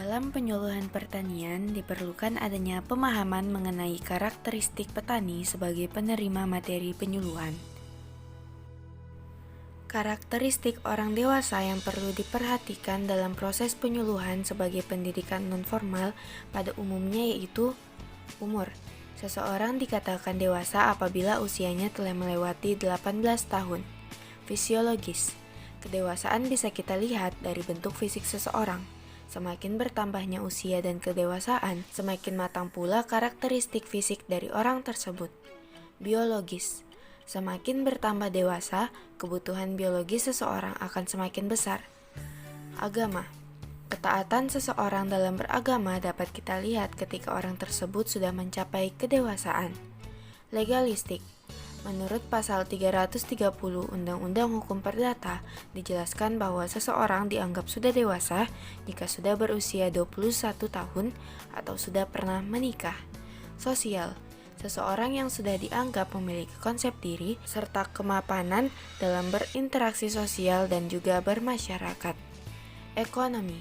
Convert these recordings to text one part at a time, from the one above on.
Dalam penyuluhan pertanian diperlukan adanya pemahaman mengenai karakteristik petani sebagai penerima materi penyuluhan. Karakteristik orang dewasa yang perlu diperhatikan dalam proses penyuluhan sebagai pendidikan nonformal pada umumnya yaitu umur. Seseorang dikatakan dewasa apabila usianya telah melewati 18 tahun. Fisiologis. Kedewasaan bisa kita lihat dari bentuk fisik seseorang. Semakin bertambahnya usia dan kedewasaan, semakin matang pula karakteristik fisik dari orang tersebut. Biologis. Semakin bertambah dewasa, kebutuhan biologis seseorang akan semakin besar. Agama. Ketaatan seseorang dalam beragama dapat kita lihat ketika orang tersebut sudah mencapai kedewasaan. Legalistik. Menurut pasal 330 Undang-Undang Hukum Perdata, dijelaskan bahwa seseorang dianggap sudah dewasa jika sudah berusia 21 tahun atau sudah pernah menikah. Sosial. Seseorang yang sudah dianggap memiliki konsep diri serta kemapanan dalam berinteraksi sosial dan juga bermasyarakat. Ekonomi.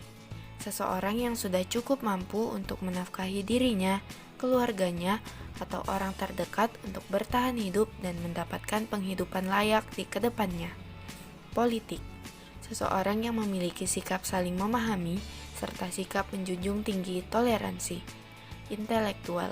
Seseorang yang sudah cukup mampu untuk menafkahi dirinya, keluarganya, atau orang terdekat untuk bertahan hidup dan mendapatkan penghidupan layak di kedepannya. Politik. Seseorang yang memiliki sikap saling memahami serta sikap menjunjung tinggi toleransi. Intelektual.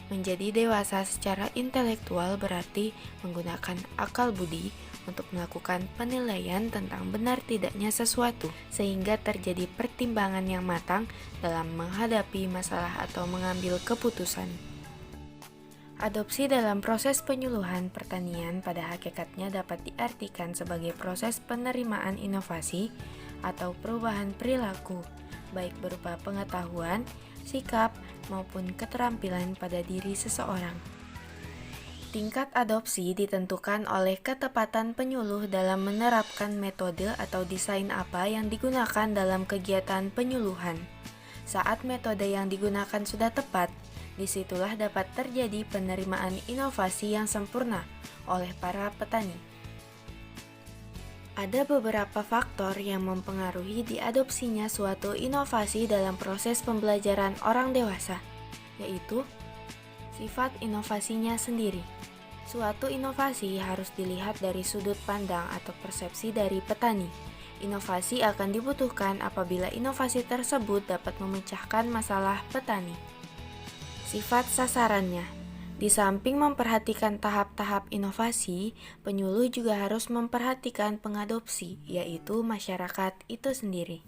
Menjadi dewasa secara intelektual berarti menggunakan akal budi untuk melakukan penilaian tentang benar tidaknya sesuatu, sehingga terjadi pertimbangan yang matang dalam menghadapi masalah atau mengambil keputusan. Adopsi dalam proses penyuluhan pertanian pada hakikatnya dapat diartikan sebagai proses penerimaan inovasi atau perubahan perilaku, baik berupa pengetahuan, sikap, maupun keterampilan pada diri seseorang. Tingkat adopsi ditentukan oleh ketepatan penyuluh dalam menerapkan metode atau desain apa yang digunakan dalam kegiatan penyuluhan. Saat metode yang digunakan sudah tepat, disitulah dapat terjadi penerimaan inovasi yang sempurna oleh para petani. Ada beberapa faktor yang mempengaruhi diadopsinya suatu inovasi dalam proses pembelajaran orang dewasa, yaitu sifat inovasinya sendiri. Suatu inovasi harus dilihat dari sudut pandang atau persepsi dari petani. Inovasi akan dibutuhkan apabila inovasi tersebut dapat memecahkan masalah petani. Sifat sasarannya. Di samping memperhatikan tahap-tahap inovasi, penyuluh juga harus memperhatikan pengadopsi, yaitu masyarakat itu sendiri.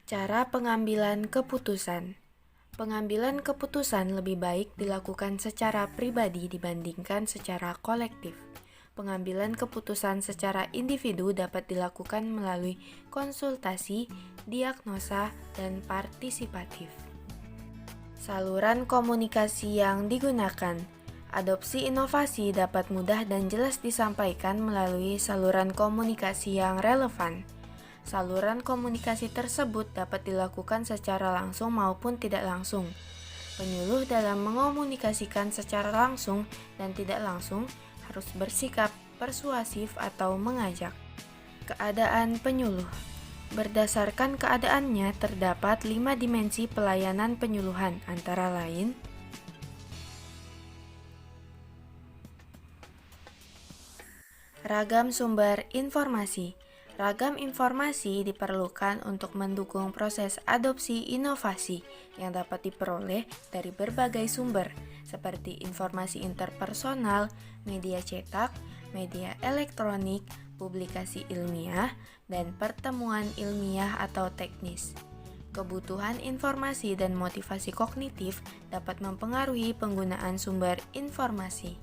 Cara pengambilan keputusan. Pengambilan keputusan lebih baik dilakukan secara pribadi dibandingkan secara kolektif. Pengambilan keputusan secara individu dapat dilakukan melalui konsultasi, diagnosa, dan partisipatif. Saluran komunikasi yang digunakan. Adopsi inovasi dapat mudah dan jelas disampaikan melalui saluran komunikasi yang relevan. Saluran komunikasi tersebut dapat dilakukan secara langsung maupun tidak langsung. Penyuluh dalam mengomunikasikan secara langsung dan tidak langsung harus bersikap persuasif atau mengajak. Keadaan penyuluh. Berdasarkan keadaannya, terdapat 5 dimensi pelayanan penyuluhan, antara lain ragam sumber informasi. Ragam informasi diperlukan untuk mendukung proses adopsi inovasi yang dapat diperoleh dari berbagai sumber, seperti informasi interpersonal, media cetak, media elektronik, publikasi ilmiah, dan pertemuan ilmiah atau teknis. Kebutuhan informasi dan motivasi kognitif dapat mempengaruhi penggunaan sumber informasi.